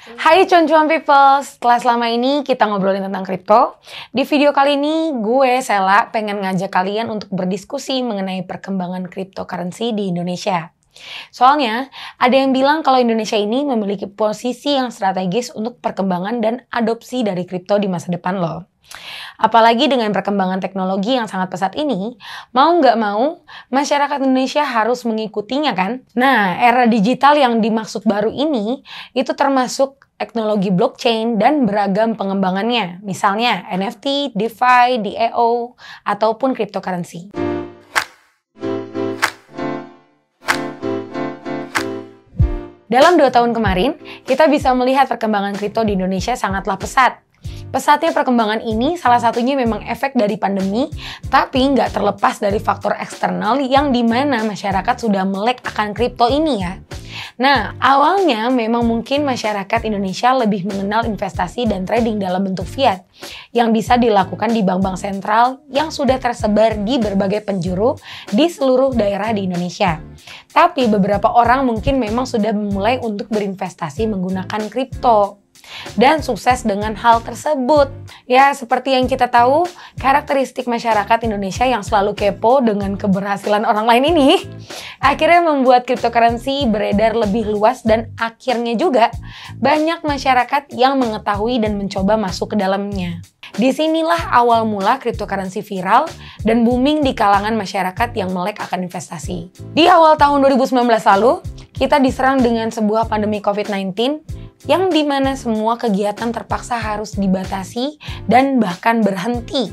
Hai cuan-cuan people, setelah selama ini kita ngobrolin tentang kripto, di video kali ini gue, Sela, pengen ngajak kalian untuk berdiskusi mengenai perkembangan cryptocurrency di Indonesia. Soalnya, ada yang bilang kalau Indonesia ini memiliki posisi yang strategis untuk perkembangan dan adopsi dari kripto di masa depan loh. Apalagi dengan perkembangan teknologi yang sangat pesat ini, mau nggak mau, masyarakat Indonesia harus mengikutinya kan? Nah, era digital yang dimaksud baru ini, itu termasuk teknologi blockchain dan beragam pengembangannya. Misalnya NFT, DeFi, DAO, ataupun cryptocurrency. Dalam 2 tahun kemarin, kita bisa melihat perkembangan kripto di Indonesia sangatlah pesat. Pesatnya perkembangan ini salah satunya memang efek dari pandemi, tapi nggak terlepas dari faktor eksternal yang dimana masyarakat sudah melek akan kripto ini ya. Nah, awalnya memang mungkin masyarakat Indonesia lebih mengenal investasi dan trading dalam bentuk fiat yang bisa dilakukan di bank-bank sentral yang sudah tersebar di berbagai penjuru di seluruh daerah di Indonesia. Tapi beberapa orang mungkin memang sudah memulai untuk berinvestasi menggunakan kripto dan sukses dengan hal tersebut. Ya, seperti yang kita tahu, karakteristik masyarakat Indonesia yang selalu kepo dengan keberhasilan orang lain ini akhirnya membuat cryptocurrency beredar lebih luas dan akhirnya juga banyak masyarakat yang mengetahui dan mencoba masuk ke dalamnya. Disinilah awal mula cryptocurrency viral dan booming di kalangan masyarakat yang melek akan investasi. Di awal tahun 2019 lalu, kita diserang dengan sebuah pandemi COVID-19 yang dimana semua kegiatan terpaksa harus dibatasi dan bahkan berhenti.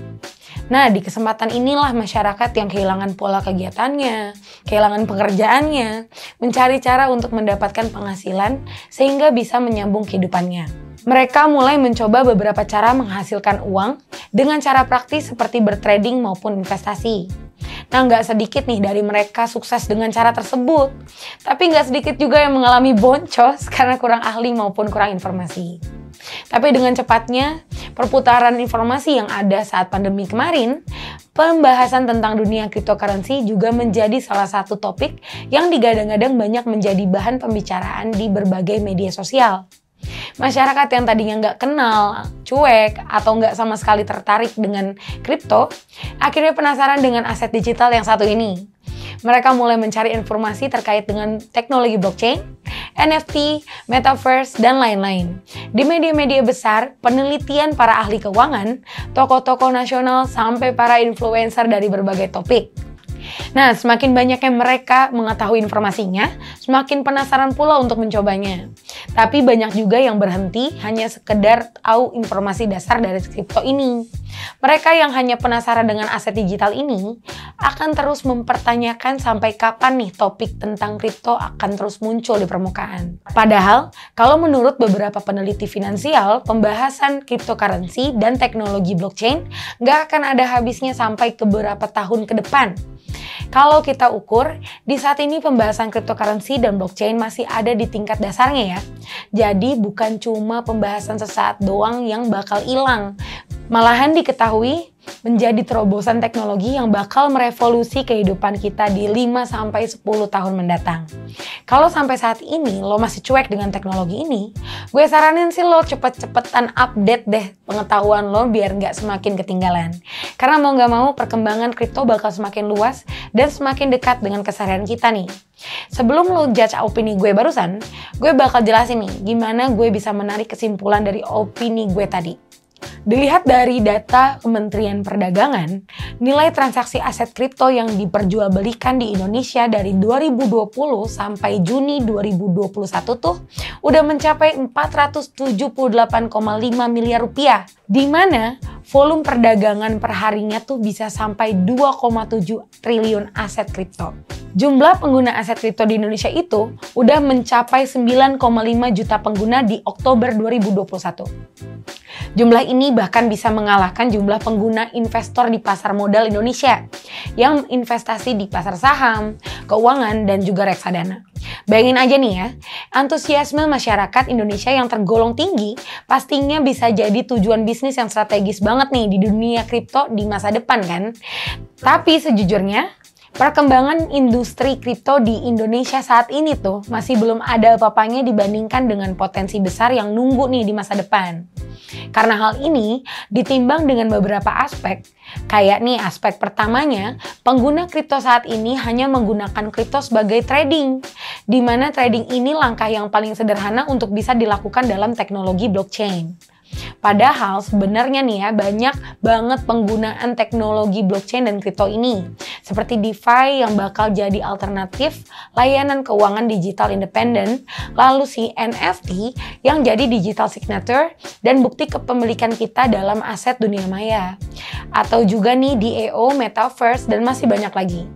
Nah, di kesempatan inilah masyarakat yang kehilangan pola kegiatannya, kehilangan pekerjaannya, mencari cara untuk mendapatkan penghasilan sehingga bisa menyambung kehidupannya. Mereka mulai mencoba beberapa cara menghasilkan uang dengan cara praktis seperti bertrading maupun investasi. Nah, nggak sedikit nih dari mereka sukses dengan cara tersebut. Tapi nggak sedikit juga yang mengalami boncos karena kurang ahli maupun kurang informasi. Tapi dengan cepatnya, perputaran informasi yang ada saat pandemi kemarin, pembahasan tentang dunia cryptocurrency juga menjadi salah satu topik yang digadang-gadang banyak menjadi bahan pembicaraan di berbagai media sosial. Masyarakat yang tadinya nggak kenal, cuek, atau nggak sama sekali tertarik dengan kripto, akhirnya penasaran dengan aset digital yang satu ini. Mereka mulai mencari informasi terkait dengan teknologi blockchain, NFT, metaverse, dan lain-lain. Di media-media besar, penelitian para ahli keuangan, tokoh-tokoh nasional, sampai para influencer dari berbagai topik. Nah, semakin banyaknya mereka mengetahui informasinya, semakin penasaran pula untuk mencobanya. Tapi banyak juga yang berhenti hanya sekedar tahu informasi dasar dari kripto ini. Mereka yang hanya penasaran dengan aset digital ini akan terus mempertanyakan sampai kapan nih topik tentang kripto akan terus muncul di permukaan. Padahal, kalau menurut beberapa peneliti finansial, pembahasan cryptocurrency dan teknologi blockchain nggak akan ada habisnya sampai ke beberapa tahun ke depan. Kalau kita ukur, di saat ini pembahasan cryptocurrency dan blockchain masih ada di tingkat dasarnya ya. Jadi bukan cuma pembahasan sesaat doang yang bakal hilang. Malahan diketahui menjadi terobosan teknologi yang bakal merevolusi kehidupan kita di 5-10 tahun mendatang. Kalau sampai saat ini lo masih cuek dengan teknologi ini, gue saranin sih lo cepet-cepetan update deh pengetahuan lo biar nggak semakin ketinggalan. Karena mau nggak mau perkembangan kripto bakal semakin luas dan semakin dekat dengan keseharian kita nih. Sebelum lo judge opini gue barusan, gue bakal jelasin nih gimana gue bisa menarik kesimpulan dari opini gue tadi. Dilihat dari data Kementerian Perdagangan, nilai transaksi aset kripto yang diperjualbelikan di Indonesia dari 2020 sampai Juni 2021 tuh udah mencapai 478,5 miliar rupiah. Di mana volume perdagangan per harinya tuh bisa sampai 2,7 triliun aset kripto. Jumlah pengguna aset kripto di Indonesia itu udah mencapai 9,5 juta pengguna di Oktober 2021. Jumlah ini bahkan bisa mengalahkan jumlah pengguna investor di pasar modal Indonesia yang investasi di pasar saham, keuangan, dan juga reksadana. Bayangin aja nih ya, antusiasme masyarakat Indonesia yang tergolong tinggi pastinya bisa jadi tujuan bisnis yang strategis banget nih di dunia kripto di masa depan kan. Tapi sejujurnya, Perkembangan industri kripto di Indonesia saat ini tuh masih belum ada apa-apanya dibandingkan dengan potensi besar yang nunggu nih di masa depan. Karena hal ini ditimbang dengan beberapa aspek, kayak nih aspek pertamanya, pengguna kripto saat ini hanya menggunakan kripto sebagai trading, di mana trading ini langkah yang paling sederhana untuk bisa dilakukan dalam teknologi blockchain. Padahal sebenarnya nih ya banyak banget penggunaan teknologi blockchain dan kripto ini seperti DeFi yang bakal jadi alternatif layanan keuangan digital independen, lalu si NFT yang jadi digital signature dan bukti kepemilikan kita dalam aset dunia maya, atau juga nih DAO, Metaverse, dan masih banyak lagi.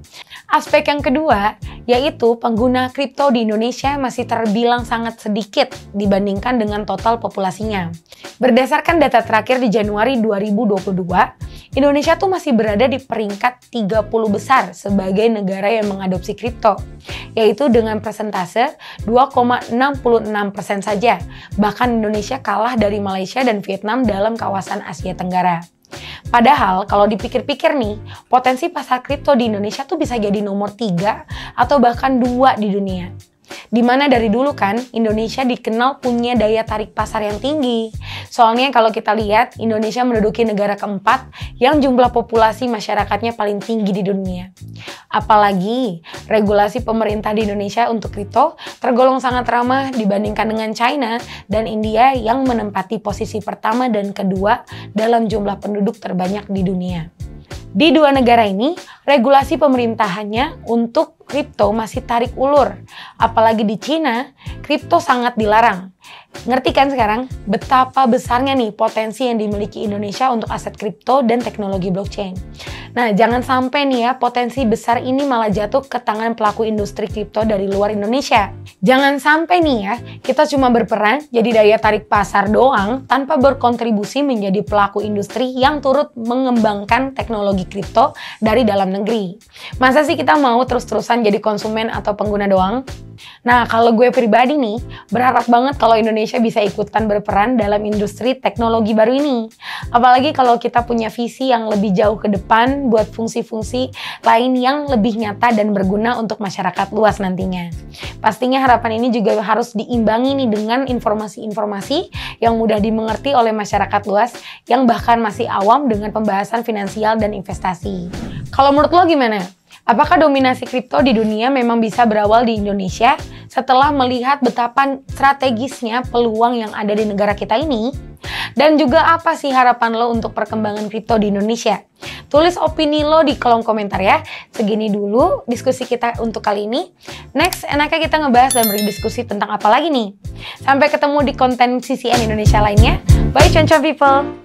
Aspek yang kedua, yaitu pengguna kripto di Indonesia masih terbilang sangat sedikit dibandingkan dengan total populasinya. Berdasarkan data terakhir di Januari 2022, Indonesia tuh masih berada di peringkat 30 besar sebagai negara yang mengadopsi kripto, yaitu dengan persentase 2,66% saja. Bahkan Indonesia kalah dari Malaysia dan Vietnam dalam kawasan Asia Tenggara. Padahal kalau dipikir-pikir nih, potensi pasar kripto di Indonesia tuh bisa jadi nomor 3 atau bahkan 2 di dunia. Dimana dari dulu kan Indonesia dikenal punya daya tarik pasar yang tinggi. Soalnya kalau kita lihat Indonesia menduduki negara keempat yang jumlah populasi masyarakatnya paling tinggi di dunia. Apalagi regulasi pemerintah di Indonesia untuk kripto tergolong sangat ramah dibandingkan dengan China dan India yang menempati posisi pertama dan kedua dalam jumlah penduduk terbanyak di dunia. Di dua negara ini, regulasi pemerintahannya untuk kripto masih tarik ulur. Apalagi di Cina, kripto sangat dilarang. Ngerti kan sekarang betapa besarnya nih potensi yang dimiliki Indonesia untuk aset kripto dan teknologi blockchain. Nah, jangan sampai nih ya potensi besar ini malah jatuh ke tangan pelaku industri kripto dari luar Indonesia. Jangan sampai nih ya kita cuma berperan jadi daya tarik pasar doang tanpa berkontribusi menjadi pelaku industri yang turut mengembangkan teknologi kripto dari dalam negeri. Masa sih kita mau terus-terusan jadi konsumen atau pengguna doang? Nah, kalau gue pribadi nih, berharap banget kalau Indonesia bisa ikutan berperan dalam industri teknologi baru ini. Apalagi kalau kita punya visi yang lebih jauh ke depan buat fungsi-fungsi lain yang lebih nyata dan berguna untuk masyarakat luas nantinya. Pastinya harapan ini juga harus diimbangi nih dengan informasi-informasi yang mudah dimengerti oleh masyarakat luas yang bahkan masih awam dengan pembahasan finansial dan investasi. Kalau menurut lo gimana? Apakah dominasi kripto di dunia memang bisa berawal di Indonesia setelah melihat betapa strategisnya peluang yang ada di negara kita ini? Dan juga apa sih harapan lo untuk perkembangan kripto di Indonesia? Tulis opini lo di kolom komentar ya. Segini dulu diskusi kita untuk kali ini. Next, enaknya kita ngebahas dan berdiskusi tentang apa lagi nih? Sampai ketemu di konten CCN Indonesia lainnya. Bye, Conco people!